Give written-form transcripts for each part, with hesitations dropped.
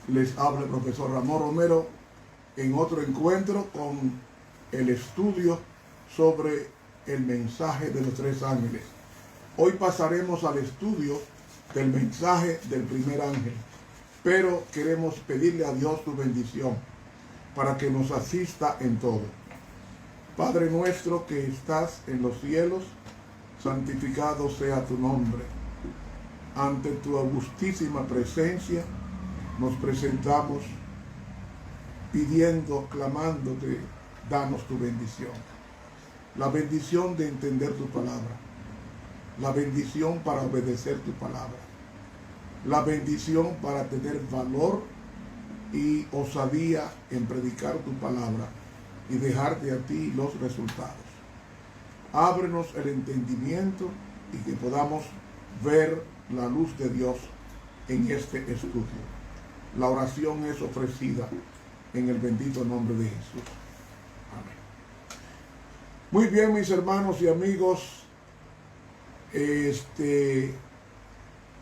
Les habla el profesor Ramón Romero en otro encuentro con el estudio sobre el mensaje de los tres ángeles. Hoy pasaremos al estudio del mensaje del primer ángel, pero queremos pedirle a Dios su bendición para que nos asista en todo. Padre nuestro que estás en los cielos, santificado sea tu nombre. Ante tu augustísima presencia nos presentamos pidiendo, clamándote, danos tu bendición. La bendición de entender tu palabra, la bendición para obedecer tu palabra, la bendición para tener valor y osadía en predicar tu palabra y dejarte a ti los resultados. Ábrenos el entendimiento y que podamos ver la luz de Dios en este estudio. La oración es ofrecida en el bendito nombre de Jesús. Amén. Muy bien, mis hermanos y amigos.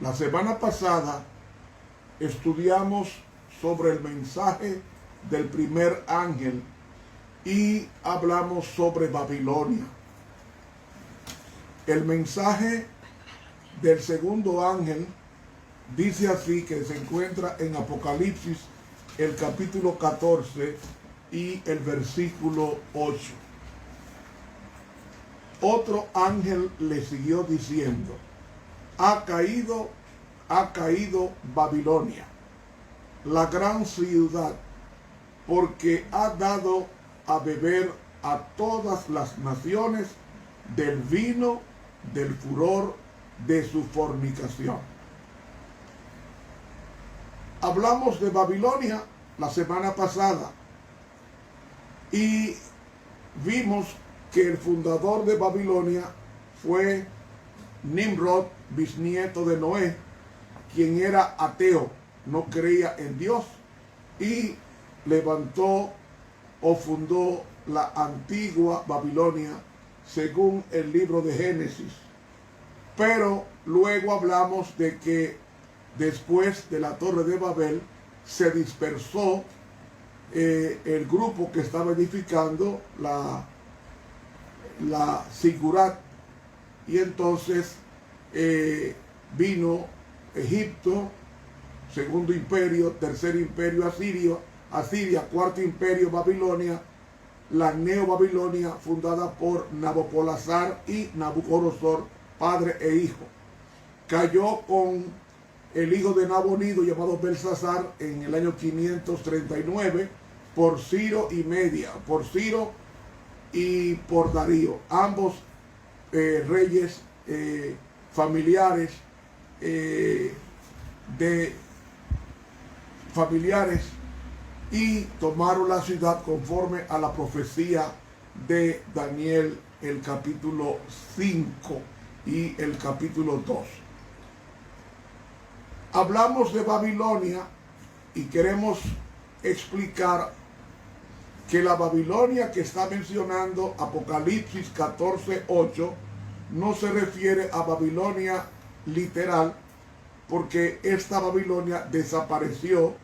La semana pasada estudiamos sobre el mensaje del primer ángel y hablamos sobre Babilonia. El mensaje del segundo ángel dice así, que se encuentra en Apocalipsis, el capítulo 14 y el versículo 8. Otro ángel le siguió diciendo: ha caído Babilonia, la gran ciudad, porque ha dado a beber a todas las naciones del vino del furor de su fornicación. Hablamos de Babilonia la semana pasada y vimos que el fundador de Babilonia fue Nimrod, bisnieto de Noé, quien era ateo, no creía en Dios, y levantó o fundó la antigua Babilonia según el libro de Génesis. Pero luego hablamos de que después de la Torre de Babel se dispersó el grupo que estaba edificando la Sigurat, y entonces vino Egipto, segundo imperio, tercer imperio Asiria, cuarto imperio Babilonia, la Neo-Babilonia fundada por Nabopolassar y Nabucodonosor, padre e hijo. Cayó con el hijo de Nabonido llamado Belsasar en el año 539 por Ciro y por Darío, ambos reyes familiares y tomaron la ciudad conforme a la profecía de Daniel, el capítulo 5 y el capítulo 2. Hablamos de Babilonia y queremos explicar que la Babilonia que está mencionando Apocalipsis 14:8 no se refiere a Babilonia literal, porque esta Babilonia desapareció,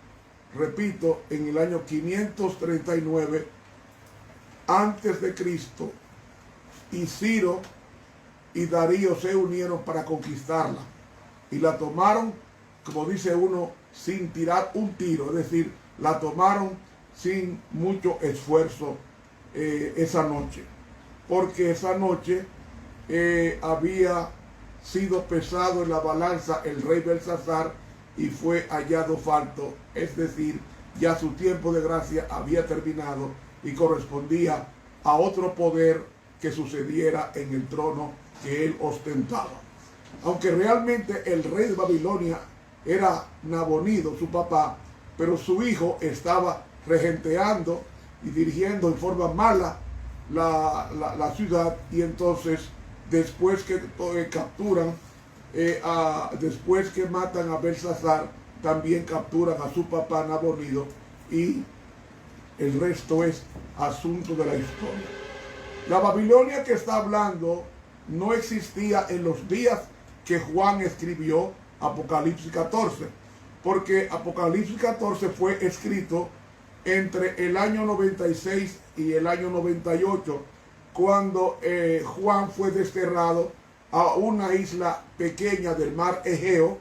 repito, en el año 539 antes de Cristo, y Ciro y Darío se unieron para conquistarla y la tomaron, como dice uno, sin tirar un tiro, es decir, la tomaron sin mucho esfuerzo esa noche, porque esa noche había sido pesado en la balanza el rey Belsasar y fue hallado falto, es decir, ya su tiempo de gracia había terminado y correspondía a otro poder que sucediera en el trono que él ostentaba. Aunque realmente el rey de Babilonia era Nabonido, su papá, pero su hijo estaba regenteando y dirigiendo en forma mala la ciudad, y entonces después que capturan, después que matan a Belsasar, también capturan a su papá Nabonido, y el resto es asunto de la historia. La Babilonia que está hablando no existía en los días que Juan escribió Apocalipsis 14, porque Apocalipsis 14 fue escrito entre el año 96 y el año 98, cuando Juan fue desterrado a una isla pequeña del mar Egeo,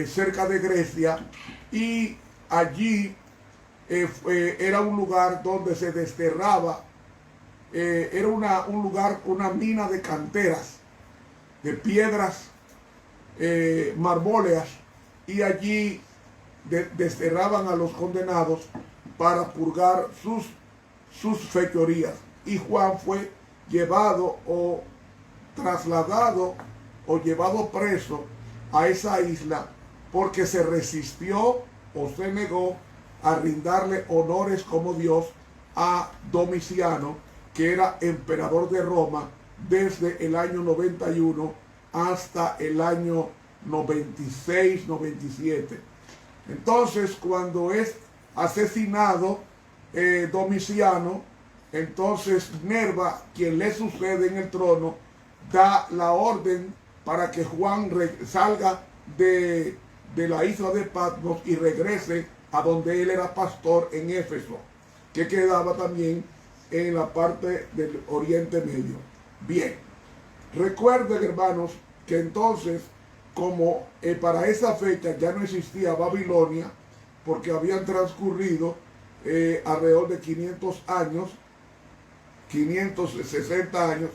cerca de Grecia, y allí era un lugar donde se desterraba, era un lugar, una mina de canteras, de piedras marbóleas, y allí desterraban a los condenados para purgar sus fechorías. Y Juan fue llevado o trasladado o llevado preso a esa isla porque se resistió o se negó a rindarle honores como Dios a Domiciano, que era emperador de Roma desde el año 91 hasta el año 96, 97. Entonces, cuando es asesinado Domiciano, entonces Nerva, quien le sucede en el trono, da la orden para que Juan salga de la isla de Patmos y regrese a donde él era pastor en Éfeso, que quedaba también en la parte del Oriente Medio. Bien, recuerden, hermanos, que entonces, como para esa fecha ya no existía Babilonia, porque habían transcurrido alrededor de 500 años, 560 años,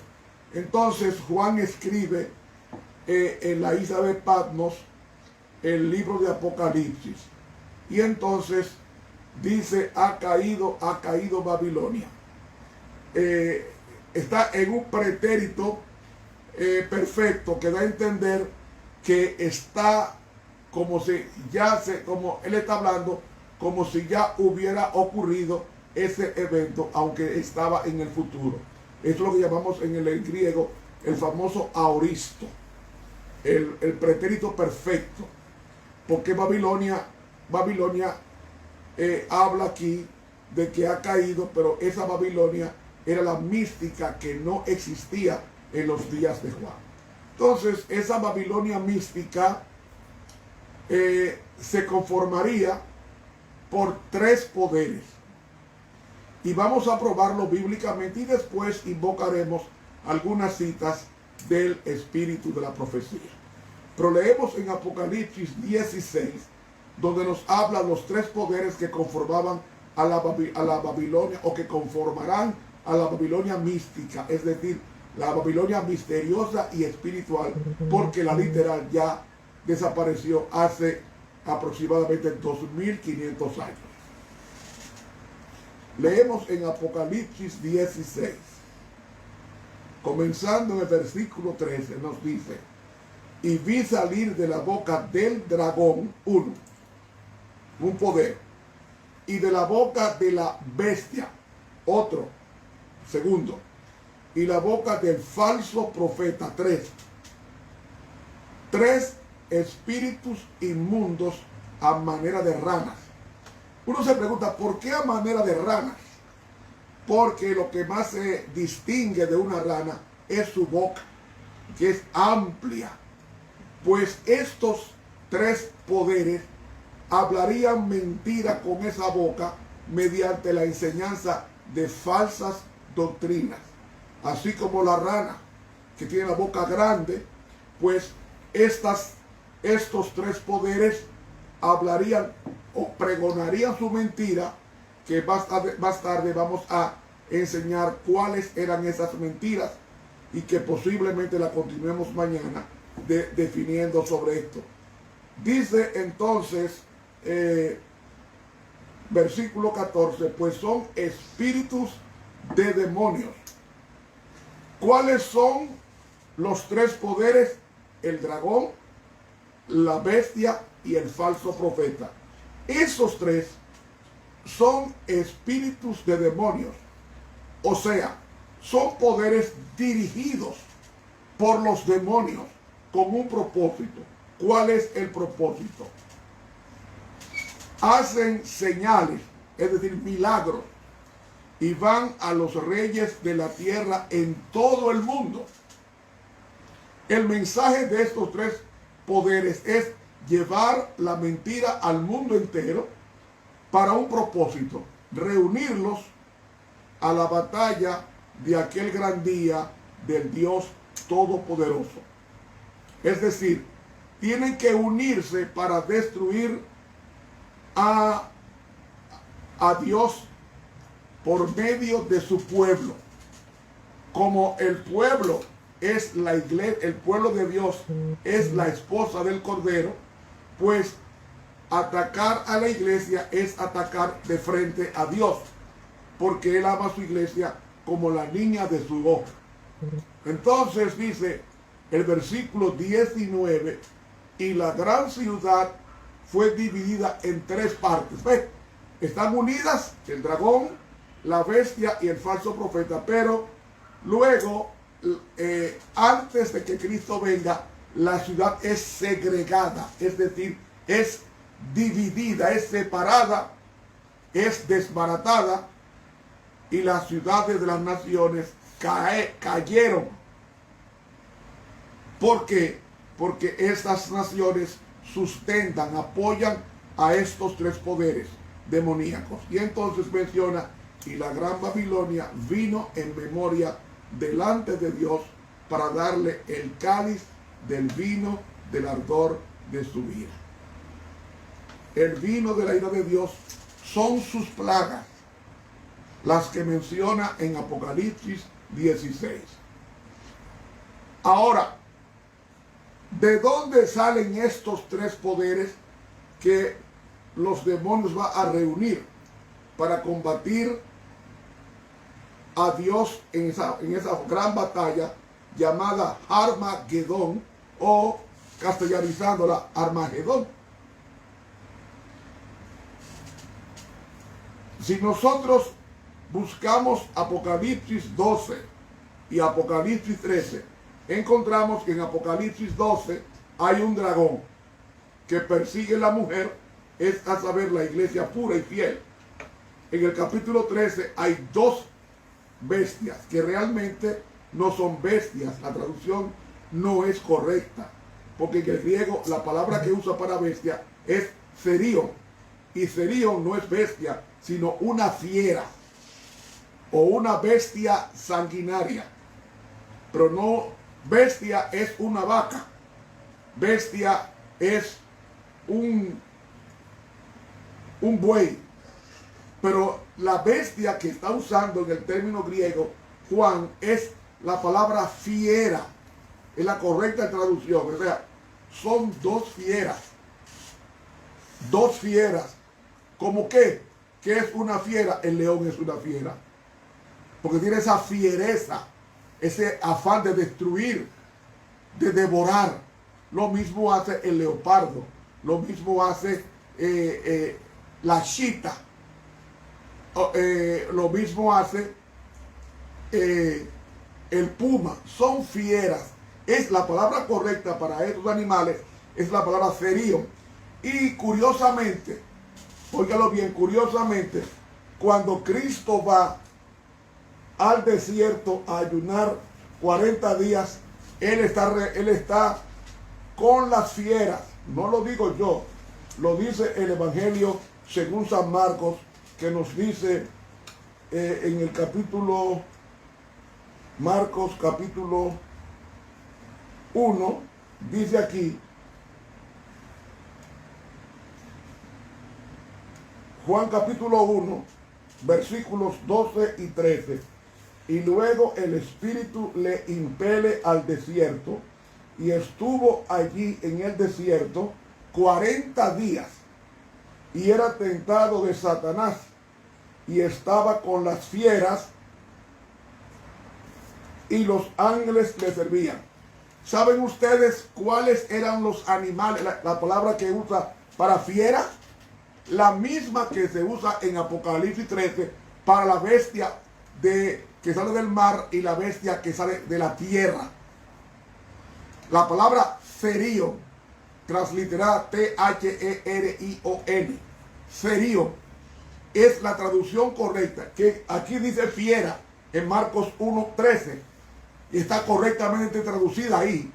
entonces Juan escribe en la isla de Patmos el libro de Apocalipsis, y entonces dice: ha caído Babilonia. Está en un pretérito perfecto que da a entender que está como si como él está hablando, como si ya hubiera ocurrido ese evento, aunque estaba en el futuro. Es lo que llamamos en el griego el famoso aoristo, el pretérito perfecto, porque Babilonia habla aquí de que ha caído, pero esa Babilonia era la mística que no existía en los días de Juan. Entonces, esa Babilonia mística se conformaría por tres poderes, y vamos a probarlo bíblicamente, y después invocaremos algunas citas del espíritu de la profecía. Pero leemos en Apocalipsis 16, donde nos habla los tres poderes que conformaban a la Babilonia, o que conformarán a la Babilonia mística, es decir, la Babilonia misteriosa y espiritual, porque la literal ya desapareció hace aproximadamente 2500 años. Leemos en Apocalipsis 16, comenzando en el versículo 13, nos dice: y vi salir de la boca del dragón un poder, y de la boca de la bestia otro, segundo, y la boca del falso profeta tres espíritus inmundos a manera de ranas. Uno se pregunta, ¿por qué a manera de ranas? Porque lo que más se distingue de una rana es su boca, que es amplia. Pues estos tres poderes hablarían mentira con esa boca mediante la enseñanza de falsas doctrinas. Así como la rana, que tiene la boca grande, pues estos tres poderes hablarían o pregonarían su mentira, que más tarde vamos a enseñar cuáles eran esas mentiras, y que posiblemente la continuemos mañana definiendo sobre esto. Dice entonces, versículo 14, pues son espíritus de demonios. ¿Cuáles son los tres poderes? El dragón, la bestia y el falso profeta. Esos tres son espíritus de demonios, o sea, son poderes dirigidos por los demonios con un propósito. ¿Cuál es el propósito? Hacen señales, es decir, milagros, y van a los reyes de la tierra en todo el mundo. El mensaje de estos tres poderes es llevar la mentira al mundo entero para un propósito: reunirlos a la batalla de aquel gran día del Dios Todopoderoso. Es decir, tienen que unirse para destruir a Dios por medio de su pueblo. Como el pueblo es la iglesia, el pueblo de Dios es la esposa del Cordero, pues atacar a la iglesia es atacar de frente a Dios, porque Él ama a su iglesia como la niña de su ojo. Entonces dice el versículo 19, y la gran ciudad fue dividida en tres partes. ¿Ves? Están unidas el dragón, la bestia y el falso profeta, pero luego, antes de que Cristo venga, la ciudad es segregada, es decir, es dividida, es separada, es desbaratada, y las ciudades de las naciones cayeron. ¿Por qué? Porque estas naciones sustentan, apoyan a estos tres poderes demoníacos. Y entonces menciona, y la gran Babilonia vino en memoria delante de Dios para darle el cáliz del vino del ardor de su ira. El vino de la ira de Dios son sus plagas, las que menciona en Apocalipsis 16. Ahora, ¿de dónde salen estos tres poderes que los demonios van a reunir para combatir a Dios en esa gran batalla llamada Armagedón, o castellanizándola Armagedón? Si nosotros buscamos Apocalipsis 12 y Apocalipsis 13, encontramos que en Apocalipsis 12 hay un dragón que persigue a la mujer, es a saber, la iglesia pura y fiel. En el capítulo 13 hay dos bestias que realmente no son bestias. La traducción no es correcta, porque en el griego la palabra que usa para bestia es serión, y serión no es bestia, sino una fiera o una bestia sanguinaria. Pero no, bestia es una vaca, bestia es un buey. Pero la bestia que está usando en el término griego Juan es la palabra fiera, es la correcta traducción. O sea, son dos fieras. Dos fieras. ¿Cómo qué? ¿Qué es una fiera? El león es una fiera, porque tiene esa fiereza, ese afán de destruir, de devorar. Lo mismo hace el leopardo, lo mismo hace la chita, lo mismo hace el puma. Son fieras. Es la palabra correcta para estos animales, es la palabra ferío. Y curiosamente, óigalo bien, curiosamente, cuando Cristo va al desierto a ayunar 40 días, Él está con las fieras. No lo digo yo, lo dice el Evangelio según San Marcos, que nos dice en el capítulo, Marcos capítulo 1, dice aquí, Juan capítulo 1, versículos 12 y 13. Y luego el Espíritu le impele al desierto, y estuvo allí en el desierto 40 días, y era tentado de Satanás, y estaba con las fieras, y los ángeles le servían. ¿Saben ustedes cuáles eran los animales? La palabra que usa para fiera, la misma que se usa en Apocalipsis 13 para la bestia que sale del mar y la bestia que sale de la tierra. La palabra serío, transliterada T-H-E-R-I-O-N, serío, es la traducción correcta, que aquí dice fiera en Marcos 1:13, y está correctamente traducida ahí,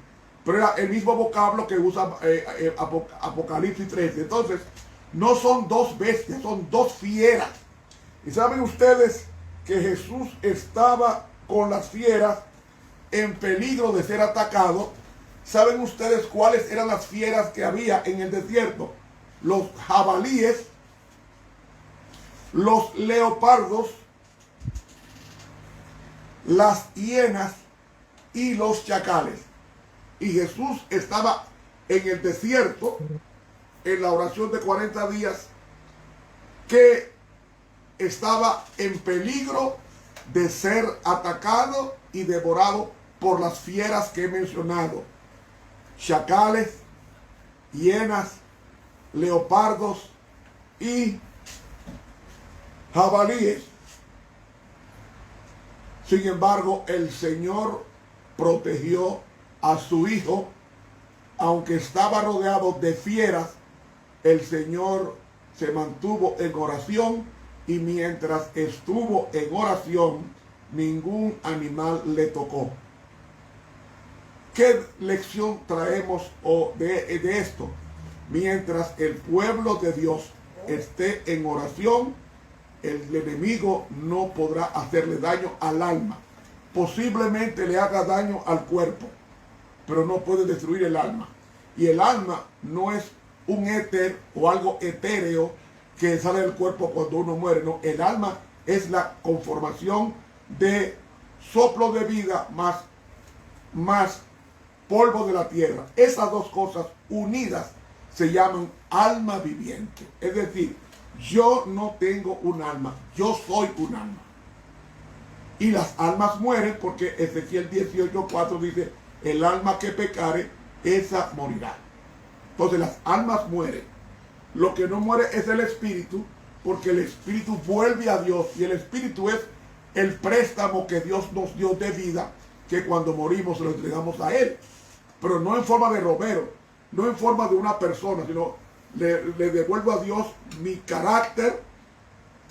pero era el mismo vocablo que usa Apocalipsis 13. Entonces, no son dos bestias, son dos fieras. Y saben ustedes que Jesús estaba con las fieras en peligro de ser atacado. ¿Saben ustedes cuáles eran las fieras que había en el desierto? Los jabalíes, los leopardos, las hienas y los chacales. Y Jesús estaba en el desierto, en la oración de 40 días, que estaba en peligro de ser atacado y devorado por las fieras que he mencionado: chacales, hienas, leopardos y jabalíes. Sin embargo, el Señor protegió a su hijo. Aunque estaba rodeado de fieras, el Señor se mantuvo en oración, y mientras estuvo en oración, ningún animal le tocó. ¿Qué lección traemos de esto? Mientras el pueblo de Dios esté en oración, el enemigo no podrá hacerle daño al alma. Posiblemente le haga daño al cuerpo, pero no puede destruir el alma. Y el alma no es un éter o algo etéreo que sale del cuerpo cuando uno muere. No, el alma es la conformación de soplo de vida más polvo de la tierra. Esas dos cosas unidas se llaman alma viviente. Es decir, yo no tengo un alma, yo soy un alma. Y las almas mueren porque Ezequiel 18:4 dice: el alma que pecare, esa morirá. Entonces las almas mueren. Lo que no muere es el espíritu, porque el espíritu vuelve a Dios, y el espíritu es el préstamo que Dios nos dio de vida, que cuando morimos se lo entregamos a Él. Pero no en forma de robero, no en forma de una persona, sino le devuelvo a Dios mi carácter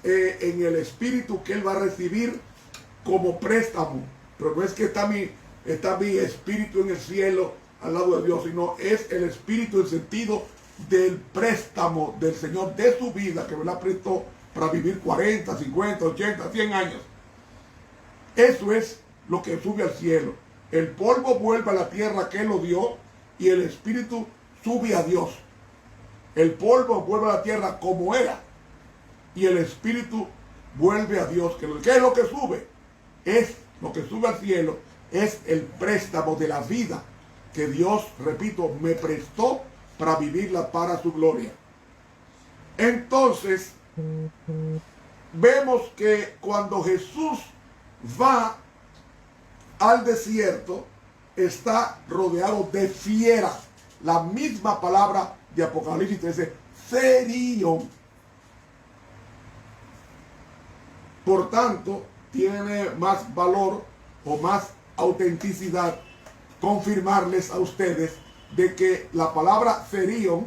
en el espíritu que Él va a recibir como préstamo. Pero no es que está mi espíritu en el cielo al lado de Dios, sino es el espíritu en sentido del préstamo del Señor de su vida, que me la prestó para vivir 40, 50, 80, 100 años. Eso es lo que sube al cielo. El polvo vuelve a la tierra que Él lo dio, y el espíritu sube a Dios. El polvo vuelve a la tierra como era, y el espíritu vuelve a Dios. ¿Qué es lo que sube? Es lo que sube al cielo, es el préstamo de la vida que Dios, repito, me prestó para vivirla para su gloria. Entonces, vemos que cuando Jesús va al desierto, está rodeado de fieras. La misma palabra de Apocalipsis 13, serión. Por tanto, tiene más valor o más autenticidad confirmarles a ustedes de que la palabra serión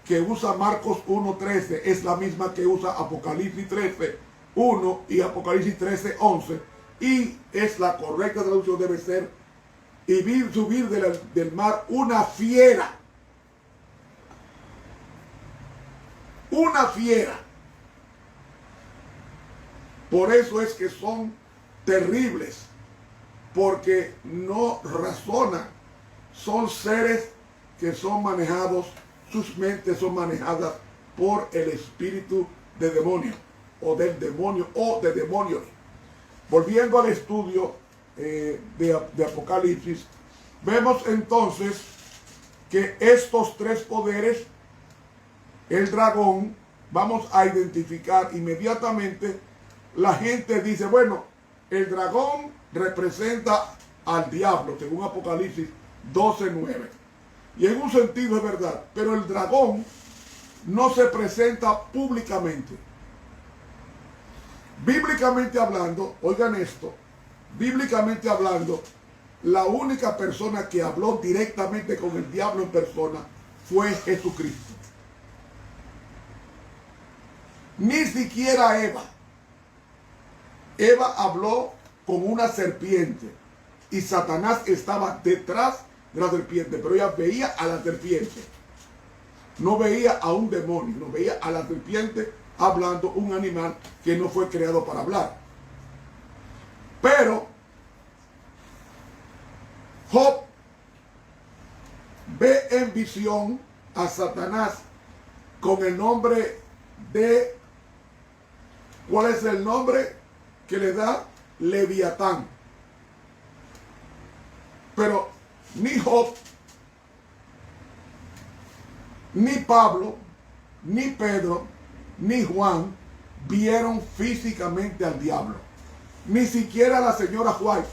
que usa Marcos 1:13 es la misma que usa Apocalipsis 13:1 y Apocalipsis 13:11, y es la correcta traducción. Debe ser: y vi subir del mar una fiera. Una fiera. Por eso es que son terribles, porque no razonan. Son seres que son manejados, sus mentes son manejadas por el espíritu de demonio, o del demonio, o de demonios. Volviendo al estudio de Apocalipsis, vemos entonces que estos tres poderes, el dragón, vamos a identificar inmediatamente. La gente dice: bueno, el dragón representa al diablo, según Apocalipsis 12:9. Y en un sentido es verdad, pero el dragón no se presenta públicamente. Bíblicamente hablando, oigan esto, bíblicamente hablando, la única persona que habló directamente con el diablo en persona fue Jesucristo. Ni siquiera Eva. Eva habló con una serpiente, y Satanás estaba detrás de la serpiente, pero ella veía a la serpiente. No veía a un demonio, no veía a la serpiente hablando, un animal que no fue creado para hablar. Pero Job ve en visión a Satanás con el nombre de, ¿cuál es el nombre que le da? Leviatán. Pero ni Job, ni Pablo, ni Pedro, ni Juan vieron físicamente al diablo. Ni siquiera la señora White,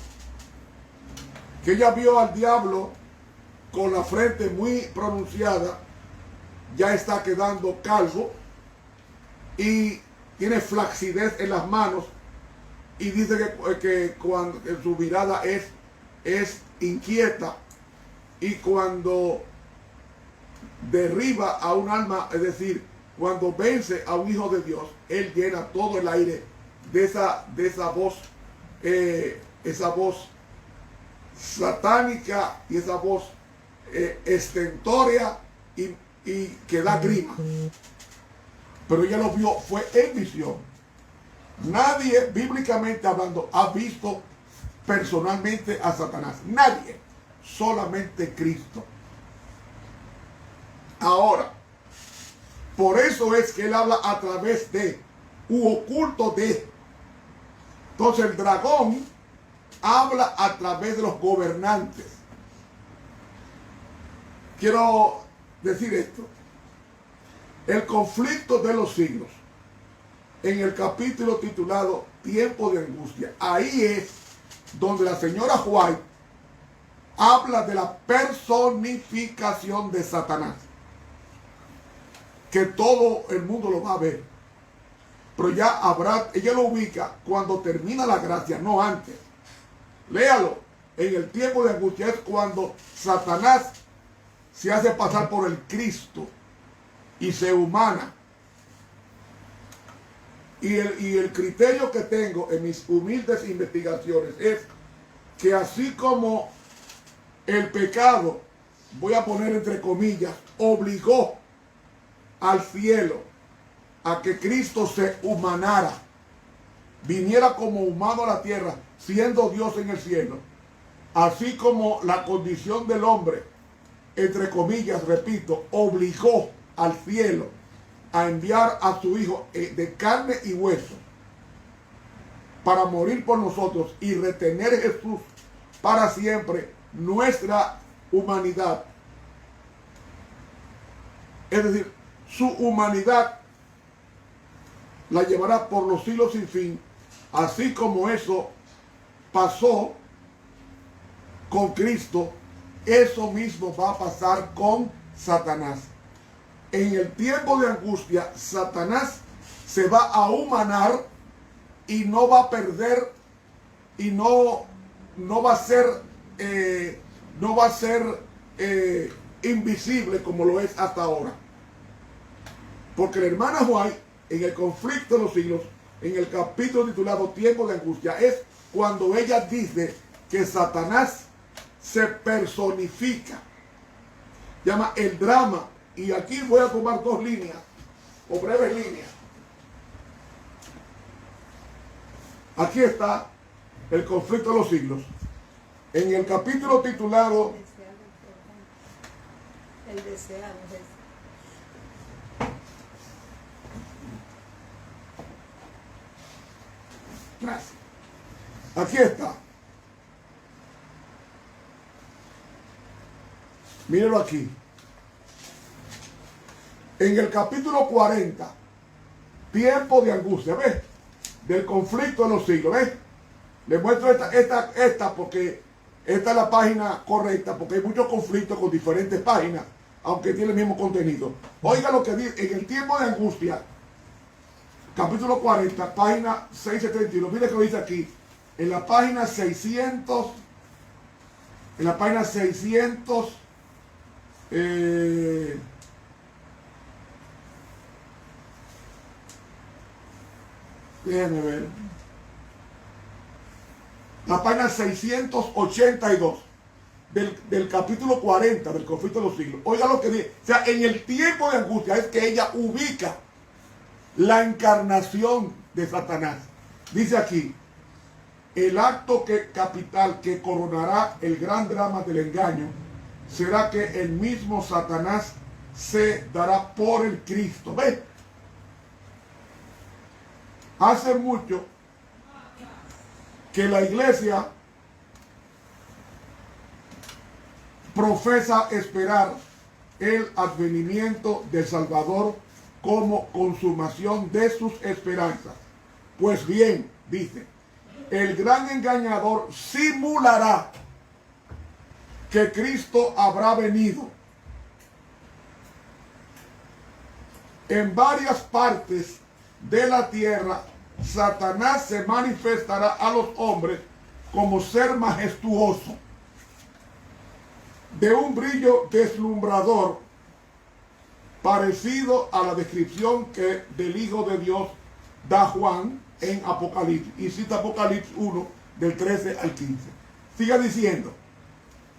que ella vio al diablo con la frente muy pronunciada, ya está quedando calvo y tiene flacidez en las manos, y dice que cuando su mirada es inquieta, y cuando derriba a un alma, es decir, cuando vence a un hijo de Dios, él llena todo el aire de esa voz satánica, y esa voz estentórea y que da grima. Pero ella lo vio, fue en visión. Nadie, bíblicamente hablando, ha visto personalmente a Satanás. Nadie, solamente Cristo. Ahora, por eso es que él habla a través de, oculto de. Entonces el dragón habla a través de los gobernantes. Quiero decir esto. El conflicto de los siglos, en el capítulo titulado Tiempo de Angustia, ahí es donde la señora White habla de la personificación de Satanás, que todo el mundo lo va a ver. Pero ya habrá, ella lo ubica cuando termina la gracia, no antes. Léalo. En el tiempo de angustia es cuando Satanás se hace pasar por el Cristo y se humana. Y el criterio que tengo en mis humildes investigaciones es que así como el pecado, voy a poner entre comillas, obligó al cielo a que Cristo se humanara, viniera como humano a la tierra, siendo Dios en el cielo, así como la condición del hombre, entre comillas, repito, obligó al cielo a enviar a su Hijo de carne y hueso para morir por nosotros y retener a Jesús para siempre, nuestra humanidad. Es decir, su humanidad la llevará por los siglos sin fin, así como eso pasó con Cristo, eso mismo va a pasar con Satanás. En el tiempo de angustia, Satanás se va a humanar y no va a perder y no va a ser invisible como lo es hasta ahora. Porque la hermana White, en el conflicto de los siglos, en el capítulo titulado Tiempo de Angustia, es cuando ella dice que Satanás se personifica. Llama el drama. Y aquí voy a tomar dos líneas, o breves líneas. Aquí está el conflicto de los siglos. En el capítulo titulado El deseado. Gracias. Aquí está. Mírenlo aquí. En el capítulo 40, tiempo de angustia, ¿ves? Del conflicto de los siglos, ¿ves? Les muestro esta porque esta es la página correcta, porque hay muchos conflictos con diferentes páginas, aunque tiene el mismo contenido. Oiga lo que dice, en el tiempo de angustia, capítulo 40, página 671. Mire que lo dice aquí, en la página 600, déjenme ver. La página 682. del capítulo 40 del conflicto de los siglos. Oiga lo que dice. O sea, en el tiempo de angustia es que ella ubica la encarnación de Satanás. Dice aquí, el acto capital que coronará el gran drama del engaño será que el mismo Satanás se dará por el Cristo. ¿Ves? Hace mucho que la iglesia profesa esperar el advenimiento del Salvador como consumación de sus esperanzas. Pues bien, dice, el gran engañador simulará que Cristo habrá venido. En varias partes de la tierra, Satanás se manifestará a los hombres como ser majestuoso, de un brillo deslumbrador, parecido a la descripción que del Hijo de Dios da Juan en Apocalipsis. Y cita Apocalipsis 1, del 13 al 15. Siga diciendo,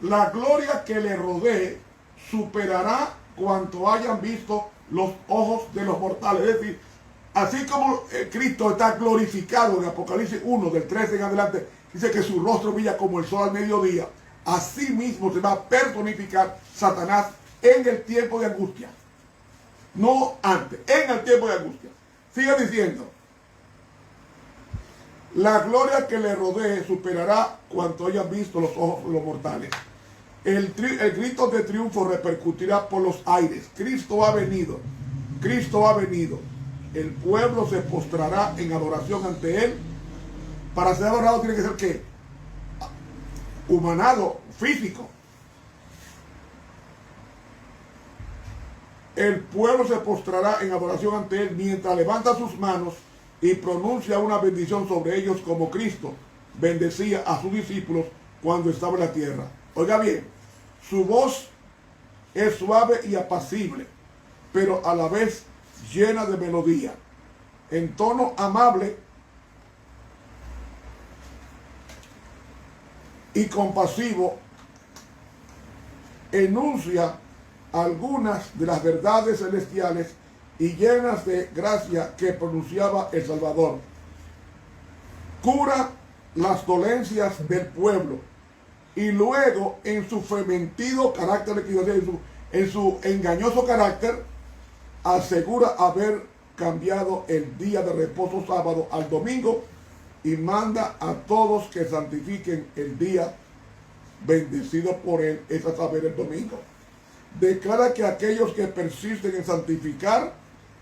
la gloria que le rodee superará cuanto hayan visto los ojos de los mortales. Es decir, así como Cristo está glorificado en Apocalipsis 1, del 13 en adelante, dice que su rostro brilla como el sol al mediodía. Así mismo se va a personificar Satanás en el tiempo de angustia. No antes, en el tiempo de angustia. Sigue diciendo, la gloria que le rodee superará cuanto hayan visto los ojos de los mortales. El grito de triunfo repercutirá por los aires. Cristo ha venido. Cristo ha venido. El pueblo se postrará en adoración ante él. Para ser adorado tiene que ser ¿qué? Humanado, físico. El pueblo se postrará en adoración ante él mientras levanta sus manos y pronuncia una bendición sobre ellos, como Cristo bendecía a sus discípulos cuando estaba en la tierra. Oiga bien, su voz es suave y apacible, pero a la vez llena de melodía. En tono amable y compasivo, enuncia algunas de las verdades celestiales y llenas de gracia que pronunciaba el Salvador. Cura las dolencias del pueblo y luego, en su fementido carácter, en su engañoso carácter, asegura haber cambiado el día de reposo sábado al domingo y manda a todos que santifiquen el día bendecido por él, es a saber, el domingo. Declara que aquellos que persisten en santificar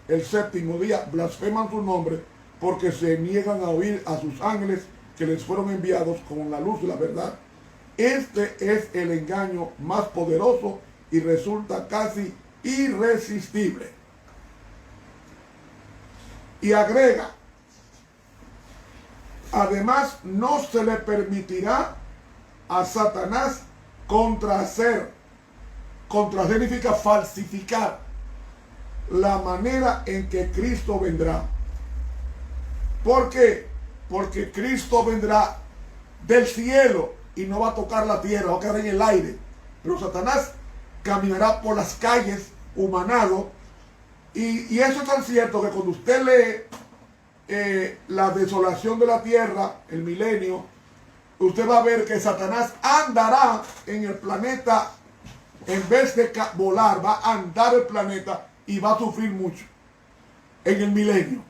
el séptimo día blasfeman su nombre porque se niegan a oír a sus ángeles que les fueron enviados con la luz de la verdad. Este es el engaño más poderoso y resulta casi irresistible. Y agrega, además no se le permitirá a Satanás contrahacer significa falsificar la manera en que Cristo vendrá. ¿Por qué? Porque Cristo vendrá del cielo y no va a tocar la tierra, va a quedar en el aire. Pero Satanás caminará por las calles humanado. Y eso es tan cierto que cuando usted lee la desolación de la tierra, el milenio, usted va a ver que Satanás andará en el planeta. En vez de volar, va a andar el planeta y va a sufrir mucho en el milenio.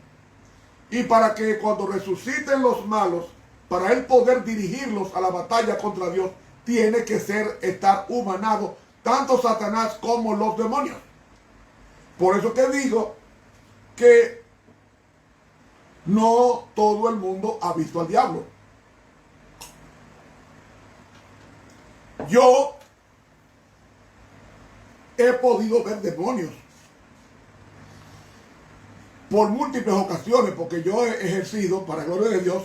Y para que cuando resuciten los malos, para él poder dirigirlos a la batalla contra Dios, tiene que estar humanado tanto Satanás como los demonios. Por eso que digo que no todo el mundo ha visto al diablo. Yo he podido ver demonios por múltiples ocasiones, porque yo he ejercido, para gloria de Dios,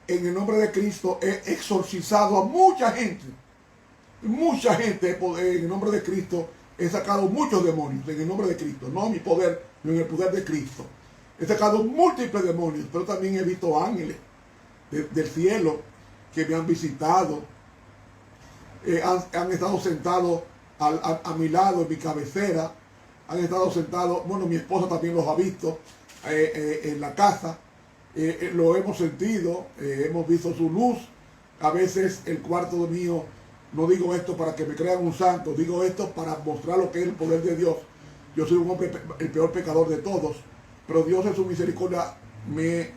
en el nombre de Cristo, he exorcizado a mucha gente. Mucha gente, en el nombre de Cristo, he sacado muchos demonios, en el nombre de Cristo. No en mi poder, no en el poder de Cristo. He sacado múltiples demonios, pero también he visto ángeles del cielo que me han visitado, han estado sentados a mi lado, en mi cabecera, han estado sentados, bueno, mi esposa también los ha visto en la casa, lo hemos sentido, hemos visto su luz. A veces el cuarto mío, no digo esto para que me crean un santo, digo esto para mostrar lo que es el poder de Dios. Yo soy un hombre, el peor pecador de todos, pero Dios en su misericordia me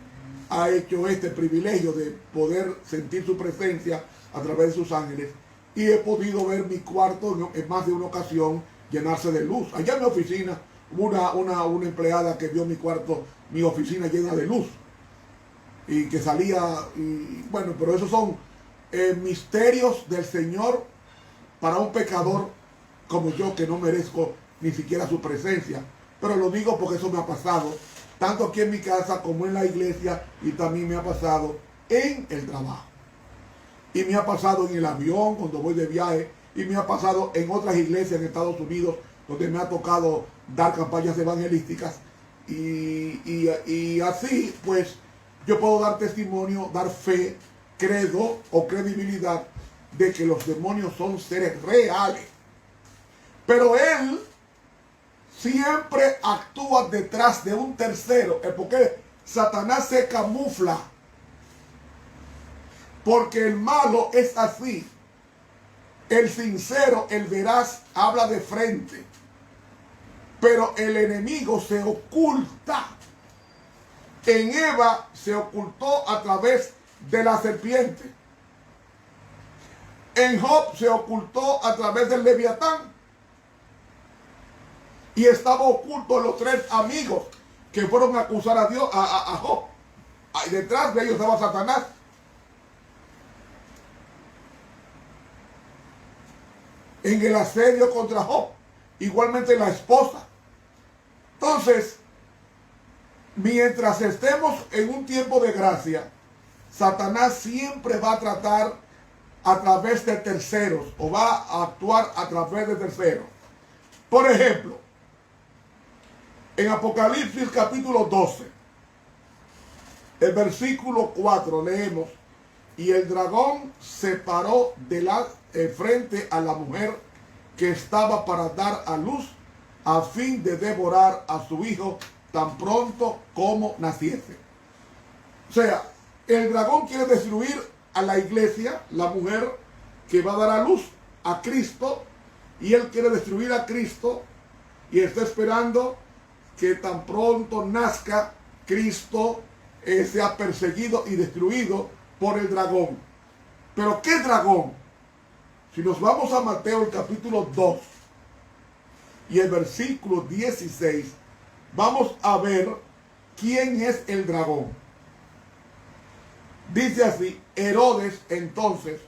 ha hecho este privilegio de poder sentir su presencia a través de sus ángeles, y he podido ver mi cuarto en más de una ocasión llenarse de luz. Allá en mi oficina hubo una empleada que vio mi cuarto, mi oficina llena de luz, y que salía, y bueno, pero esos son misterios del Señor para un pecador como yo, que no merezco ni siquiera su presencia. Pero lo digo porque eso me ha pasado, tanto aquí en mi casa como en la iglesia, y también me ha pasado en el trabajo. Y me ha pasado en el avión cuando voy de viaje, y me ha pasado en otras iglesias en Estados Unidos, donde me ha tocado dar campañas evangelísticas. Y así, pues, yo puedo dar testimonio, dar fe, credo o credibilidad de que los demonios son seres reales. Pero él siempre actúa detrás de un tercero. Porque Satanás se camufla. Porque el malo es así. El sincero, el veraz, habla de frente. Pero el enemigo se oculta. En Eva se ocultó a través de la serpiente. En Job se ocultó a través del Leviatán. Y estaba oculto en los tres amigos que fueron a acusar a Dios, a Job. Detrás de ellos estaba Satanás. En el asedio contra Job. Igualmente la esposa. Entonces, mientras estemos en un tiempo de gracia, Satanás siempre va a tratar a través de terceros, o va a actuar a través de terceros. Por ejemplo, en Apocalipsis capítulo 12, el versículo 4 leemos: y el dragón se paró frente a la mujer que estaba para dar a luz, a fin de devorar a su hijo tan pronto como naciese. O sea, el dragón quiere destruir a la iglesia, la mujer que va a dar a luz a Cristo, y él quiere destruir a Cristo, y está esperando que tan pronto nazca Cristo, sea perseguido y destruido por el dragón. ¿Pero qué dragón? Si nos vamos a Mateo el capítulo 2 y el versículo 16, vamos a ver quién es el dragón. Dice así: Herodes entonces,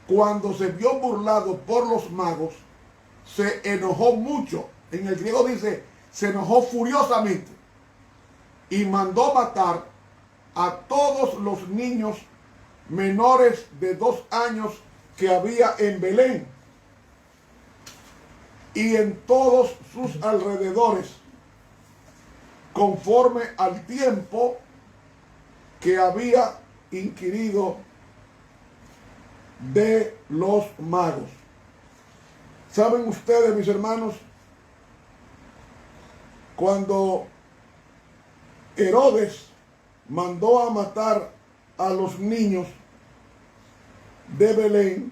cuando se vio burlado por los magos, se enojó mucho. En el griego dice, se enojó furiosamente, y mandó matar a todos los niños menores de 2 años que había en Belén y en todos sus alrededores, conforme al tiempo que había inquirido de los magos. ¿Saben ustedes, mis hermanos? Cuando Herodes mandó a matar a los niños de Belén,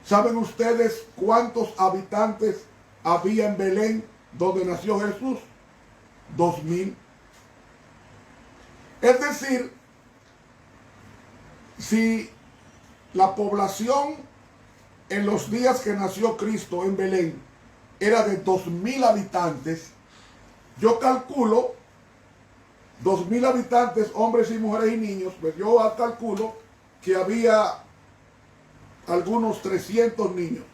¿saben ustedes cuántos habitantes había en Belén donde nació Jesús? 2000. Es decir, si la población en los días que nació Cristo en Belén era de 2000 habitantes, yo calculo 2000 habitantes, hombres y mujeres y niños, pues yo calculo que había algunos 300 niños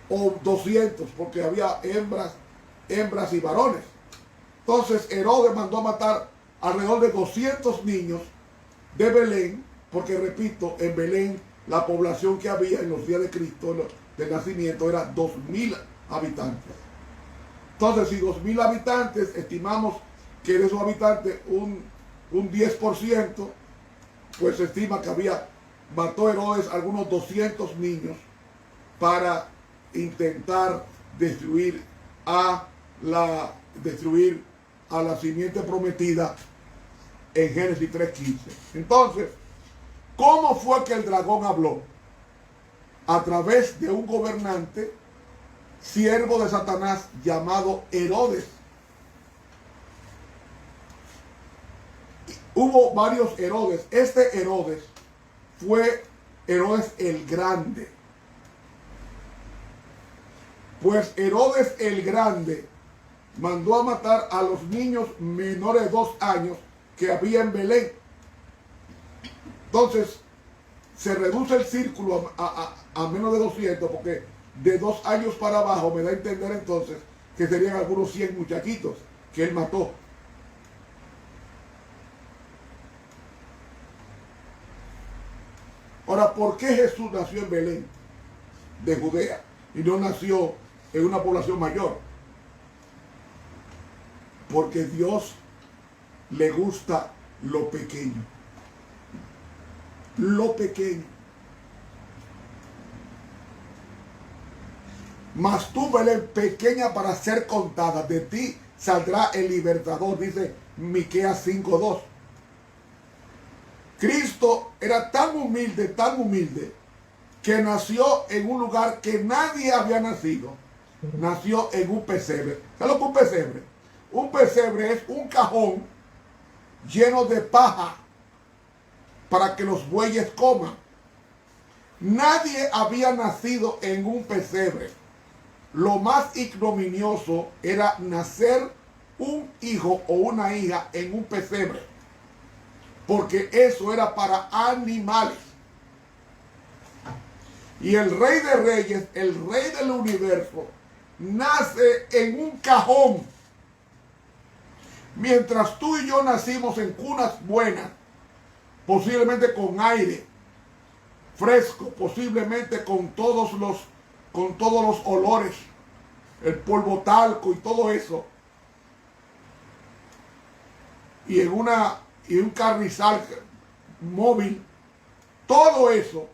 o 200, porque había hembras y varones. Entonces Herodes mandó a matar alrededor de 200 niños de Belén, porque repito, en Belén la población que había en los días de Cristo, del nacimiento, era 2000 habitantes. Entonces, si 2000 habitantes, estimamos que de esos habitantes un 10%, pues se estima que había mató Herodes algunos 200 niños para intentar destruir a la simiente prometida en Génesis 3:15. Entonces, ¿cómo fue que el dragón habló? A través de un gobernante, siervo de Satanás, llamado Herodes. Hubo varios Herodes. Este Herodes fue Herodes el Grande. Pues Herodes el Grande mandó a matar a los niños menores de 2 años que había en Belén. Entonces, se reduce el círculo a menos de 200, porque de 2 años para abajo me da a entender entonces que serían algunos 100 muchachitos que él mató. Ahora, ¿por qué Jesús nació en Belén de Judea y no nació en una población mayor? Porque Dios le gusta lo pequeño. Lo pequeño. Mas tú, Belén, pequeña para ser contada, de ti saldrá el libertador, dice Miqueas 5:2. Cristo era tan humilde, que nació en un lugar que nadie había nacido. Nació en un pesebre. ¿Sabes lo que es un pesebre? Un pesebre es un cajón lleno de paja para que los bueyes coman. Nadie había nacido en un pesebre. Lo más ignominioso era nacer un hijo o una hija en un pesebre, porque eso era para animales. Y el Rey de Reyes, el Rey del universo, nace en un cajón. Mientras tú y yo nacimos en cunas buenas, posiblemente con aire fresco, posiblemente con todos los olores, el polvo talco y todo eso, y en un carrizal móvil, todo eso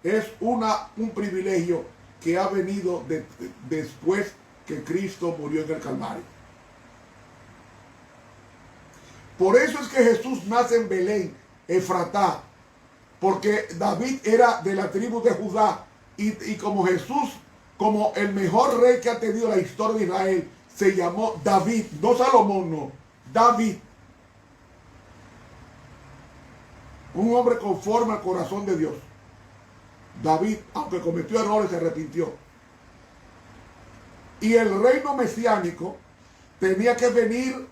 es un privilegio que ha venido después que Cristo murió en el Calvario. Por eso es que Jesús nace en Belén, Efratá, porque David era de la tribu de Judá, y como Jesús, como el mejor rey que ha tenido la historia de Israel, se llamó David, no Salomón, no, David. Un hombre conforme al corazón de Dios. David, aunque cometió errores, se arrepintió. Y el reino mesiánico tenía que venir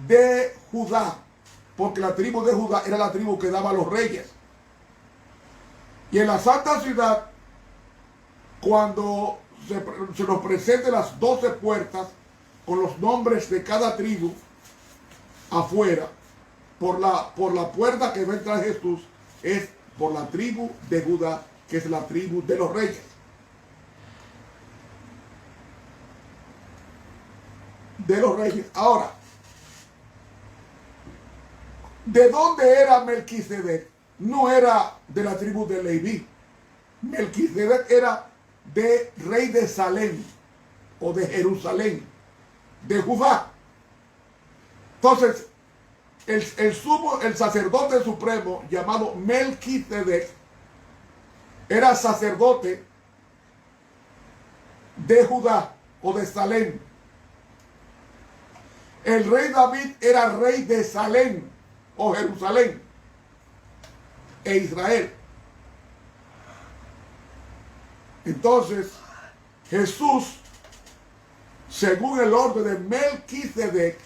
de Judá, porque la tribu de Judá era la tribu que daba a los reyes. Y en la Santa Ciudad, cuando se nos presenten las 12 puertas con los nombres de cada tribu afuera, por la puerta que va a entrar Jesús, es por la tribu de Judá, que es la tribu de los reyes. De los reyes. Ahora, ¿de dónde era Melquisedec? No era de la tribu de Leví. Melquisedec era de rey de Salem o de Jerusalén, de Judá. Entonces, el sacerdote supremo llamado Melquisedec era sacerdote de Judá o de Salem. El rey David era rey de Salem o Jerusalén e Israel. Entonces, Jesús, según el orden de Melquisedec,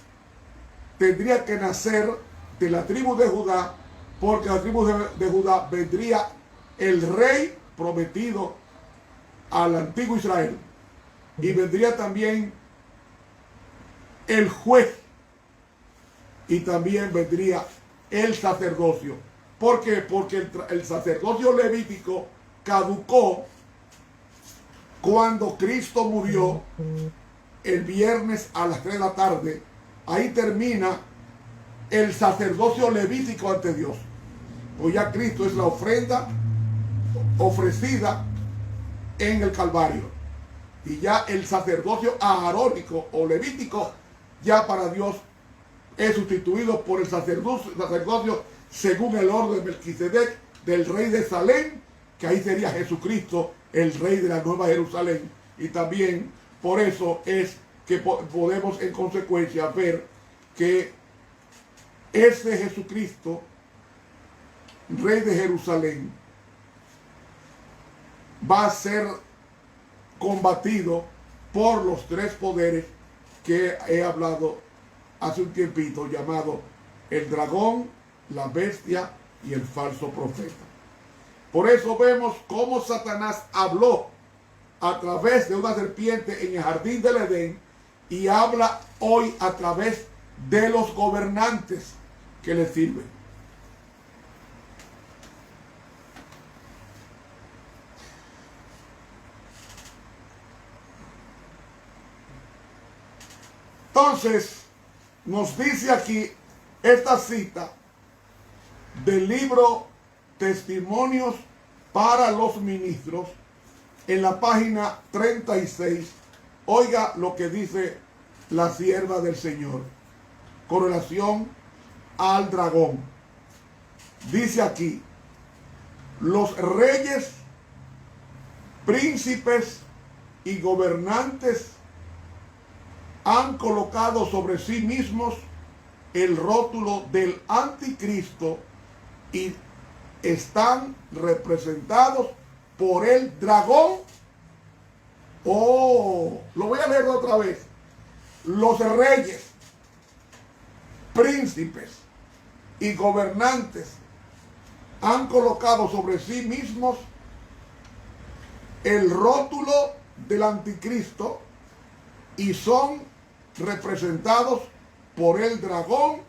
tendría que nacer de la tribu de Judá, porque la tribu de Judá vendría el rey prometido al antiguo Israel, y vendría también el juez, y también vendría el sacerdocio. ¿Por qué? Porque el sacerdocio levítico caducó cuando Cristo murió el viernes a las 3 de la tarde. Ahí termina el sacerdocio levítico ante Dios. Pues ya Cristo es la ofrenda ofrecida en el Calvario. Y ya el sacerdocio arónico o levítico ya para Dios es sustituido por el sacerdocio según el orden de Melquisedec del rey de Salem, que ahí sería Jesucristo, el rey de la Nueva Jerusalén. Y también por eso es que podemos en consecuencia ver que ese Jesucristo, rey de Jerusalén, va a ser combatido por los tres poderes que he hablado hace un tiempito, llamado el dragón, la bestia y el falso profeta. Por eso vemos cómo Satanás habló a través de una serpiente en el jardín del Edén y habla hoy a través de los gobernantes que le sirven. Entonces, nos dice aquí esta cita del libro Testimonios para los Ministros, en la página 36. Oiga lo que dice la sierva del Señor con relación al dragón. Dice aquí: los reyes, príncipes y gobernantes han colocado sobre sí mismos el rótulo del anticristo y están representados por el dragón. Oh, lo voy a leer otra vez. Los reyes, príncipes y gobernantes han colocado sobre sí mismos el rótulo del anticristo y son representados por el dragón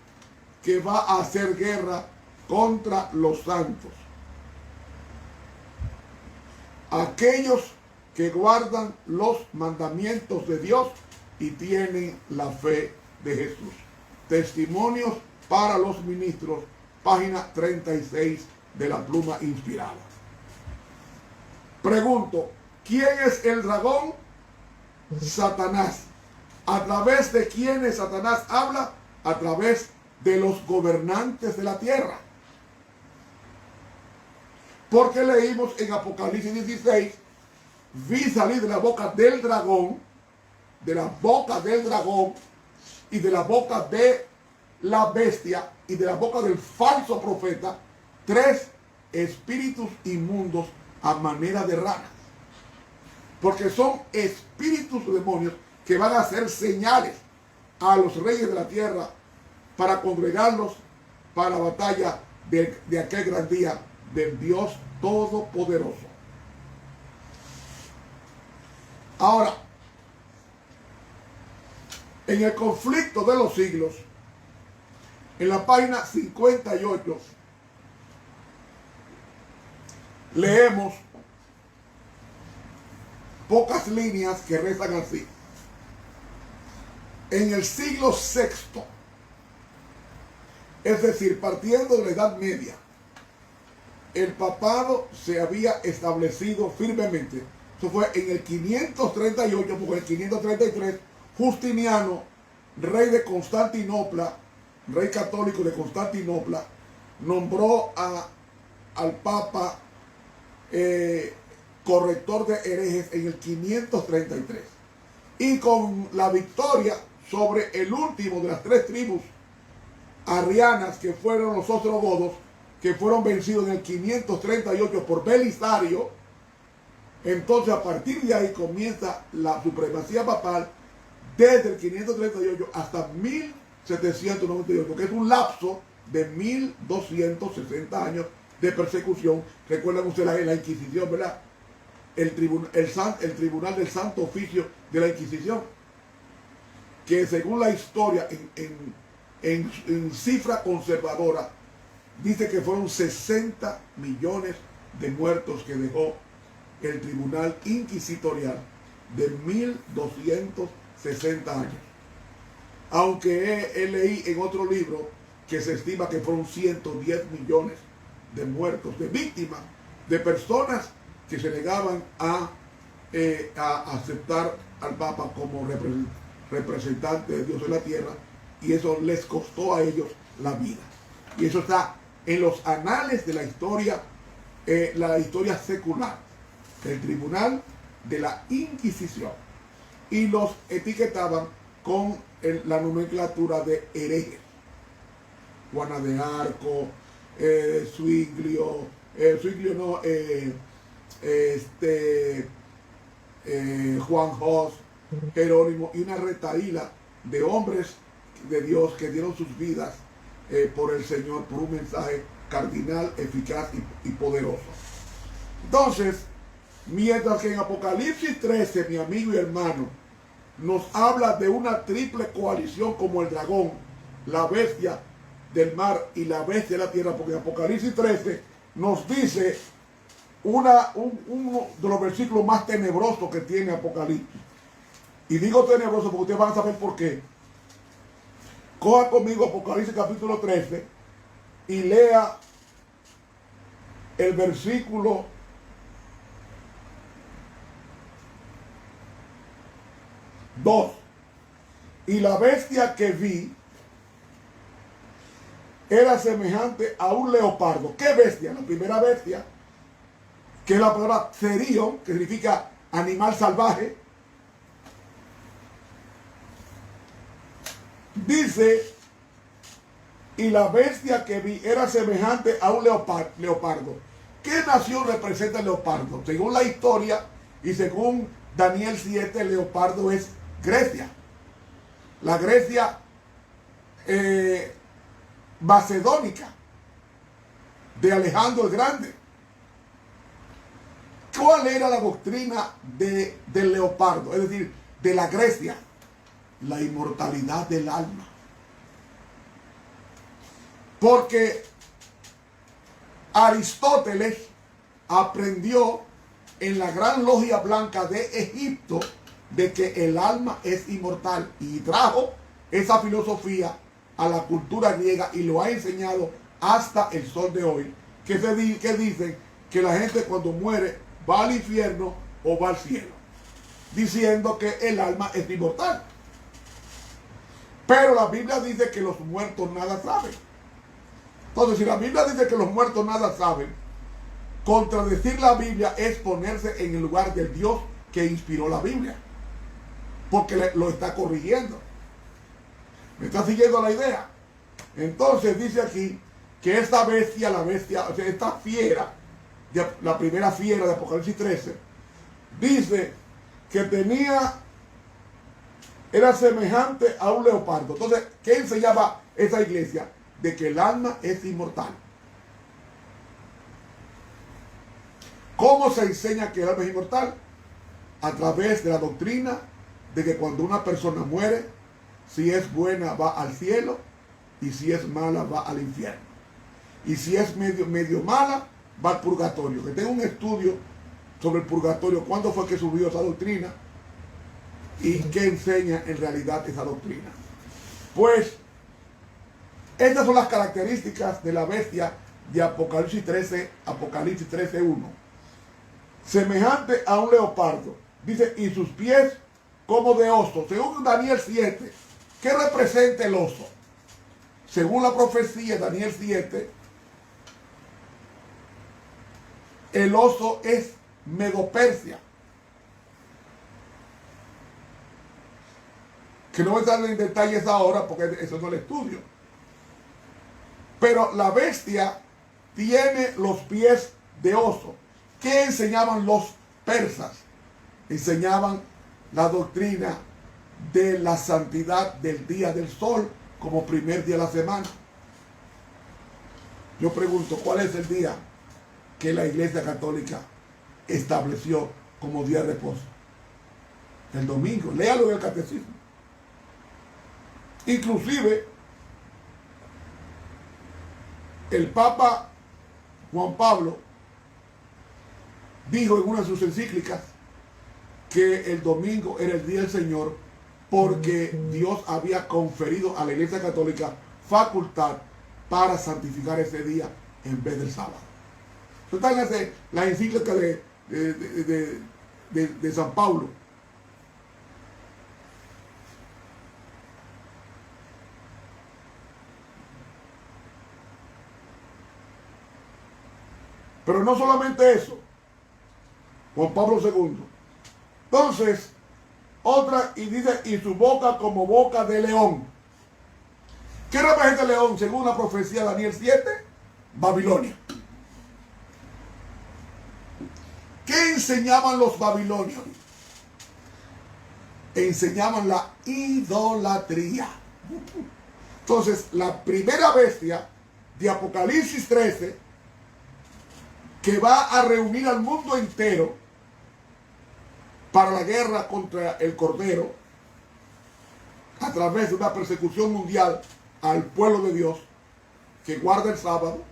que va a hacer guerra contra los santos. Aquellos que guardan los mandamientos de Dios y tienen la fe de Jesús. Testimonios para los ministros, página 36 de la pluma inspirada. Pregunto, ¿quién es el dragón? Satanás. ¿A través de quiénes Satanás habla? A través de los gobernantes de la tierra. Porque leímos en Apocalipsis 16, vi salir de la boca del dragón, y de la boca de la bestia y de la boca del falso profeta, tres espíritus inmundos a manera de ranas. Porque son espíritus demonios que van a hacer señales a los reyes de la tierra para congregarlos para la batalla de aquel gran día del Dios Todopoderoso. Ahora, en el conflicto de los siglos, en la página 58, leemos pocas líneas que rezan así. En el siglo VI, es decir, partiendo de la Edad Media, el papado se había establecido firmemente. Eso fue en el 538, porque en el 533 Justiniano, rey de Constantinopla, rey católico de Constantinopla, nombró al papa corrector de herejes en el 533. Y con la victoria sobre el último de las tres tribus arrianas, que fueron los ostrogodos, que fueron vencidos en el 538 por Belisario, entonces a partir de ahí comienza la supremacía papal desde el 538 hasta 1798, que es un lapso de 1260 años de persecución. Recuerdan ustedes la Inquisición, ¿verdad? El tribunal del Santo Oficio de la Inquisición, que según la historia en cifra conservadora dice que fueron 60 millones de muertos que dejó el tribunal inquisitorial de 1260 años. Aunque leí en otro libro que se estima que fueron 110 millones de muertos, de víctimas, de personas que se negaban a aceptar al Papa como representante de Dios en la tierra, y eso les costó a ellos la vida. Y eso está en los anales de la historia secular, del tribunal de la Inquisición, y los etiquetaban con la nomenclatura de herejes. Juana de Arco, Juan Hos, Jerónimo, y una retahíla de hombres de Dios que dieron sus vidas por el Señor, por un mensaje cardinal, eficaz y poderoso. Entonces, mientras que en Apocalipsis 13, mi amigo y hermano, nos habla de una triple coalición como el dragón, la bestia del mar y la bestia de la tierra, porque en Apocalipsis 13 nos dice uno de los versículos más tenebrosos que tiene Apocalipsis. Y digo tenebroso porque ustedes van a saber por qué. Coja conmigo Apocalipsis capítulo 13 y lea el versículo 2. Y la bestia que vi era semejante a un leopardo. ¿Qué bestia? La primera bestia, que es la palabra therion, que significa animal salvaje. Dice, y la bestia que vi era semejante a un leopardo. ¿Qué nación representa el leopardo? Según la historia y según Daniel 7, el leopardo es Grecia. La Grecia macedónica de Alejandro el Grande. ¿Cuál era la doctrina del leopardo? Es decir, de la Grecia. La inmortalidad del alma. Porque Aristóteles aprendió en la gran logia blanca de Egipto de que el alma es inmortal, y trajo esa filosofía a la cultura griega y lo ha enseñado hasta el sol de hoy, que dicen que la gente cuando muere va al infierno o va al cielo, diciendo que el alma es inmortal. Pero la Biblia dice que los muertos nada saben. Entonces, si la Biblia dice que los muertos nada saben, contradecir la Biblia es ponerse en el lugar del Dios que inspiró la Biblia, porque lo está corrigiendo. ¿Me está siguiendo la idea? Entonces dice aquí que esta bestia, o sea, esta fiera, la primera fiera de Apocalipsis 13, dice que era semejante a un leopardo. Entonces, ¿qué enseñaba esa iglesia? De que el alma es inmortal. ¿Cómo se enseña que el alma es inmortal? A través de la doctrina de que cuando una persona muere, si es buena va al cielo y si es mala va al infierno. Y si es medio mala, va al purgatorio. Que tengo un estudio sobre el purgatorio, cuándo fue que surgió esa doctrina y qué enseña en realidad esa doctrina. Pues estas son las características de la bestia de Apocalipsis 13:1. Semejante a un leopardo. Dice, y sus pies como de oso. Según Daniel 7, ¿qué representa el oso? Según la profecía de Daniel 7, el oso es Medo-Persia. Que no voy a entrar en detalles ahora porque eso no es el estudio. Pero la bestia tiene los pies de oso. ¿Qué enseñaban los persas? Enseñaban la doctrina de la santidad del día del sol como primer día de la semana. Yo pregunto, ¿cuál es el día que la Iglesia Católica estableció como día de reposo? El domingo. Léalo en el catecismo. Inclusive, el Papa Juan Pablo dijo en una de sus encíclicas que el domingo era el día del Señor porque Dios había conferido a la Iglesia Católica facultad para santificar ese día en vez del sábado. Eso está en la encíclica de San Pablo. Pero no solamente eso, Juan Pablo II. Entonces, otra, y dice, y su boca como boca de león. ¿Qué representa el león? Según la profecía de Daniel 7, Babilonia. ¿Qué enseñaban los babilonios? Enseñaban la idolatría. Entonces, la primera bestia de Apocalipsis 13, que va a reunir al mundo entero para la guerra contra el Cordero, a través de una persecución mundial al pueblo de Dios que guarda el sábado,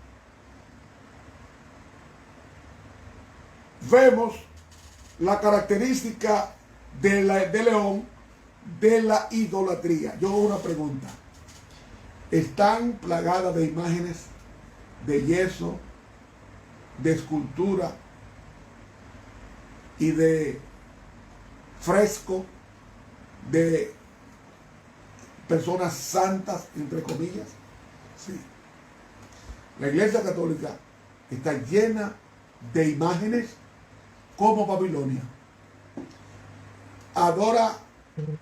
vemos la característica de león de la idolatría. Yo hago una pregunta. ¿Están plagadas de imágenes de yeso, de escultura y de fresco de personas santas, entre comillas? Sí. La Iglesia Católica está llena de imágenes como Babilonia. Adora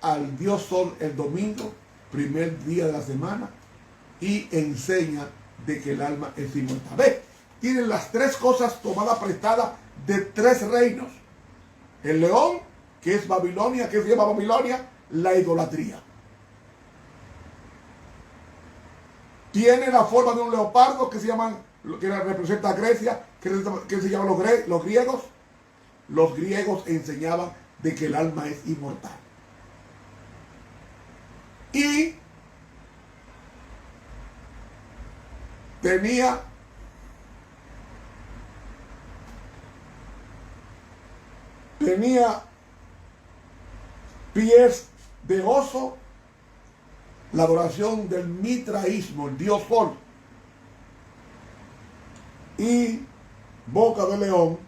al Dios Sol el domingo, primer día de la semana, y enseña de que el alma es inmortal. Ve, tienen las tres cosas tomadas prestadas de tres reinos. El león, que es Babilonia, que se llama Babilonia, la idolatría. Tiene la forma de un leopardo que se llaman, que representa a Grecia, que se llaman los griegos. Los griegos enseñaban de que el alma es inmortal. Y tenía pies de oso, la adoración del mitraísmo, el dios Sol, y boca de león,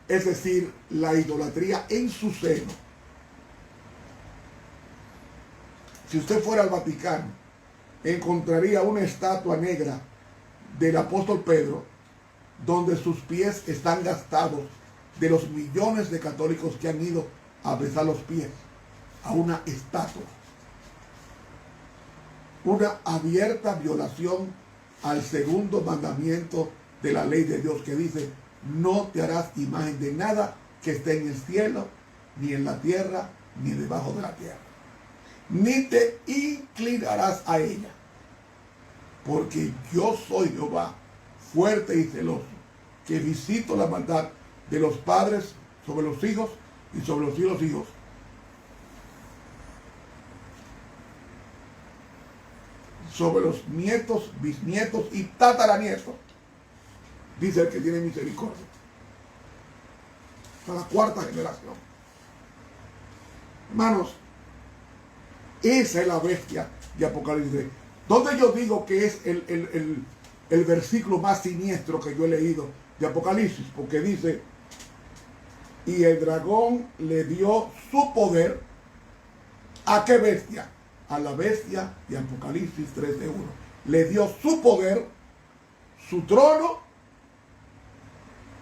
es decir, la idolatría en su seno. Si usted fuera al Vaticano, encontraría una estatua negra del apóstol Pedro, donde sus pies están gastados de los millones de católicos que han ido a besar los pies a una estatua. Una abierta violación al segundo mandamiento de la ley de Dios, que dice: no te harás imagen de nada que esté en el cielo, ni en la tierra, ni debajo de la tierra, ni te inclinarás a ella, porque yo soy Jehová, fuerte y celoso, que visito la maldad de los padres sobre los hijos y sobre los hijos, sobre los nietos, bisnietos y tataranietos, dice el que tiene misericordia, hasta la cuarta generación. Hermanos, esa es la bestia de Apocalipsis. Donde yo digo que es el versículo más siniestro que yo he leído de Apocalipsis, porque dice: y el dragón le dio su poder. ¿A qué bestia? A la bestia de Apocalipsis 13:1. Le dio su poder, su trono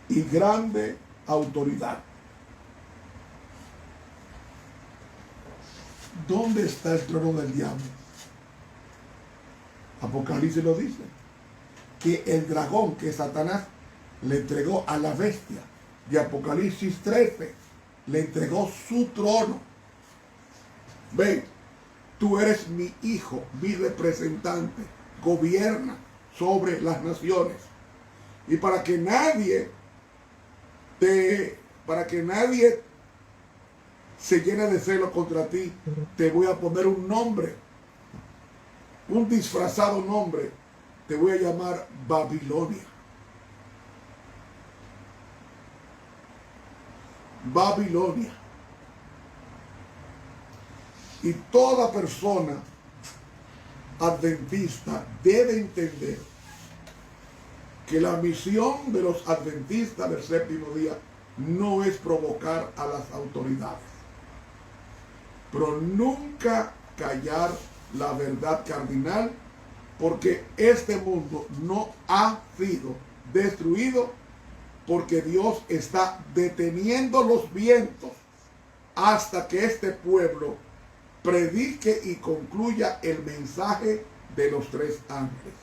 y grande autoridad. ¿Dónde está el trono del diablo? Apocalipsis lo dice, que el dragón, que es Satanás, le entregó a la bestia de Apocalipsis 13, le entregó su trono. Ven, tú eres mi hijo, mi representante, gobierna sobre las naciones. Y para que nadie se llene de celo contra ti, te voy a poner un nombre, un disfrazado nombre. Te voy a llamar Babilonia. Babilonia. Y toda persona adventista debe entender que la misión de los adventistas del séptimo día no es provocar a las autoridades, pero nunca callar la verdad cardinal, porque este mundo no ha sido destruido, porque Dios está deteniendo los vientos hasta que este pueblo predique y concluya el mensaje de los tres ángeles.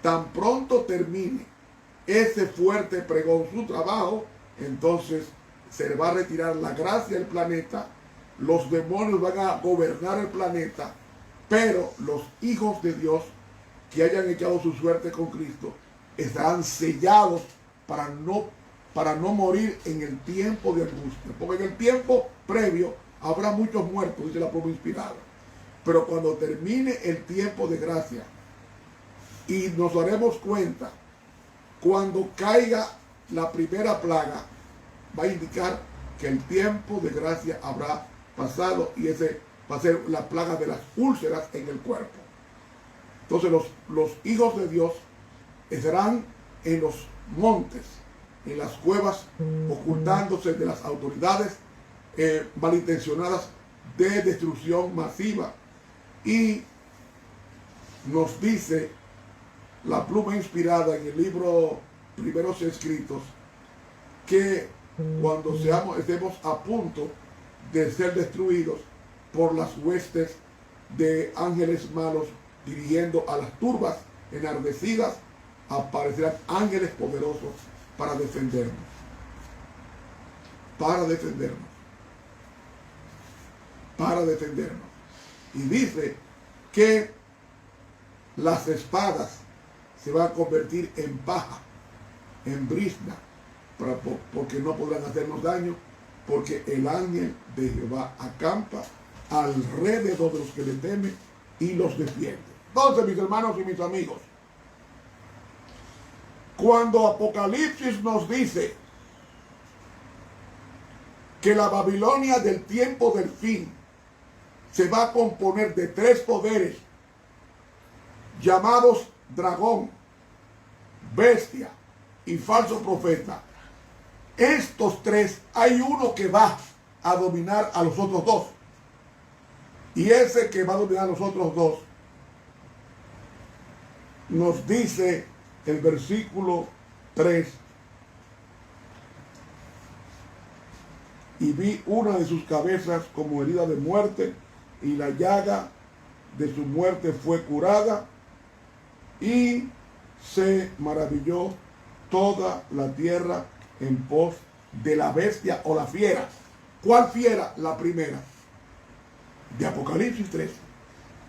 Tan pronto termine ese fuerte pregón su trabajo, entonces se va a retirar la gracia del planeta, los demonios van a gobernar el planeta, pero los hijos de Dios que hayan echado su suerte con Cristo estarán sellados para no morir en el tiempo de angustia, porque en el tiempo previo habrá muchos muertos, dice la prueba inspirada, pero cuando termine el tiempo de gracia y nos daremos cuenta, cuando caiga la primera plaga, va a indicar que el tiempo de gracia habrá pasado, y ese va a ser la plaga de las úlceras en el cuerpo. Entonces los hijos de Dios estarán en los montes, en las cuevas, ocultándose de las autoridades malintencionadas de destrucción masiva. Y nos dice la pluma inspirada en el libro Primeros Escritos que cuando estemos a punto de ser destruidos por las huestes de ángeles malos dirigiendo a las turbas enardecidas, aparecerán ángeles poderosos para defendernos. Para defendernos. Para defendernos. Y dice que las espadas se van a convertir en paja, en brizna, porque no podrán hacernos daño, porque el ángel de Jehová acampa alrededor de los que le temen y los defiende. Entonces, mis hermanos y mis amigos, cuando Apocalipsis nos dice que la Babilonia del tiempo del fin se va a componer de tres poderes llamados dragón, bestia y falso profeta, estos tres, hay uno que va a dominar a los otros dos, y ese que va a dominar a los otros dos nos dice el versículo 3: y vi una de sus cabezas como herida de muerte, y la llaga de su muerte fue curada, y se maravilló toda la tierra en pos de la bestia o la fiera. ¿Cuál fiera? La primera de Apocalipsis 3.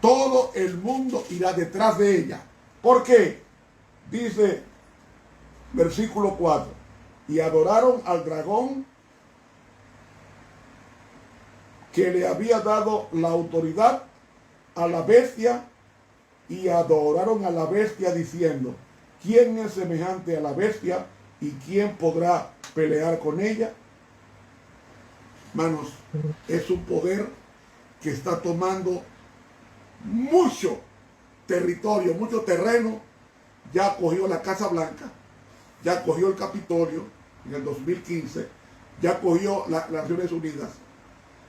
Todo el mundo irá detrás de ella. ¿Por qué? Dice versículo 4: y adoraron al dragón que le había dado la autoridad, a la bestia, y adoraron a la bestia diciendo: ¿quién es semejante a la bestia y quién podrá pelear con ella? Hermanos, es un poder que está tomando mucho territorio, mucho terreno. Ya cogió la Casa Blanca, ya cogió el Capitolio en el 2015, ya cogió las Naciones Unidas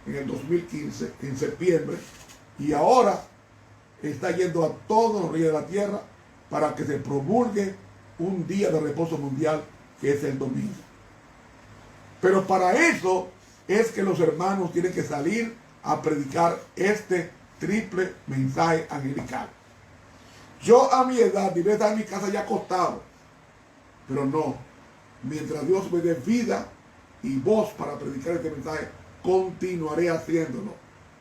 en el 2015, en septiembre, y ahora está yendo a todos los reyes de la tierra para que se promulgue un día de reposo mundial, que es el domingo. Pero para eso es que los hermanos tienen que salir a predicar este triple mensaje angelical. Yo a mi edad debía estar en mi casa ya acostado, pero no. Mientras Dios me dé vida y voz para predicar este mensaje, continuaré haciéndolo.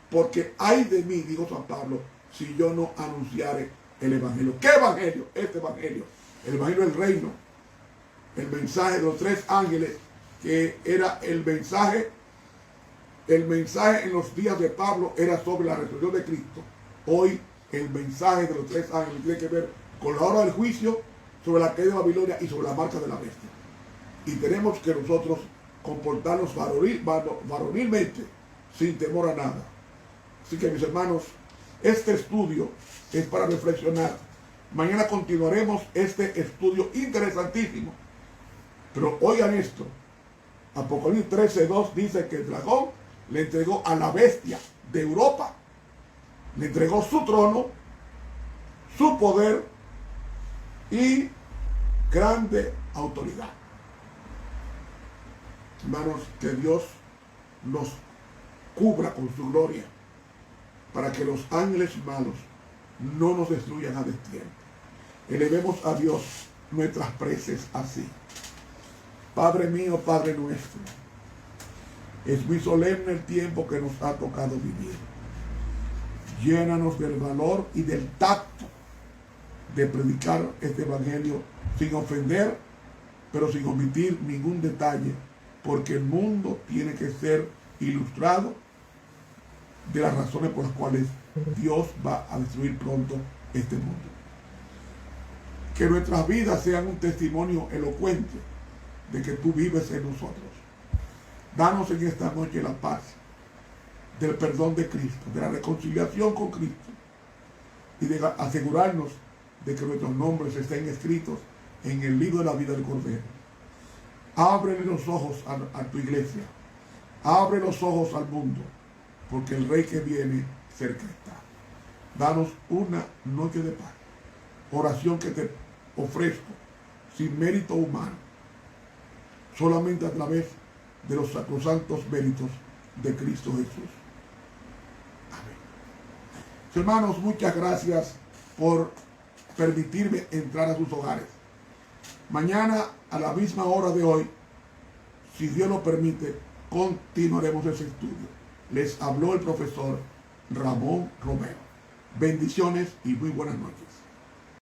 Porque ay de mí, dijo San Pablo, si yo no anunciare el evangelio. ¿Qué evangelio? Este evangelio. El evangelio del reino. El mensaje de los tres ángeles, que era el mensaje en los días de Pablo era sobre la resurrección de Cristo. Hoy el mensaje de los tres ángeles tiene que ver con la hora del juicio, sobre la caída de Babilonia y sobre la marcha de la bestia. Y tenemos que nosotros comportarnos varonilmente, sin temor a nada. Así que, mis hermanos, este estudio es para reflexionar Mañana continuaremos este estudio interesantísimo. Pero oigan esto. Apocalipsis 13:2 dice que el dragón le entregó a la bestia de Europa. Le entregó su trono, su poder y grande autoridad. Hermanos, que Dios nos cubra con su gloria para que los ángeles malos no nos destruyan a destiempo. Elevemos a Dios nuestras preces así. Padre mío, Padre nuestro, es muy solemne el tiempo que nos ha tocado vivir. Llénanos del valor y del tacto de predicar este evangelio sin ofender, pero sin omitir ningún detalle, porque el mundo tiene que ser ilustrado de las razones por las cuales Dios va a destruir pronto este mundo. Que nuestras vidas sean un testimonio elocuente de que tú vives en nosotros. Danos en esta noche la paz del perdón de Cristo, de la reconciliación con Cristo y de asegurarnos de que nuestros nombres estén escritos en el libro de la vida del Cordero. Ábrele los ojos a tu iglesia, abre los ojos al mundo, porque el Rey que viene cerca está. Danos una noche de paz, oración que te ofrezco sin mérito humano, solamente a través de los sacrosantos méritos de Cristo Jesús. Amén. Hermanos, muchas gracias por permitirme entrar a sus hogares. Mañana a la misma hora de hoy, si Dios lo permite, continuaremos ese estudio. Les habló el profesor Ramón Romero. Bendiciones y muy buenas noches.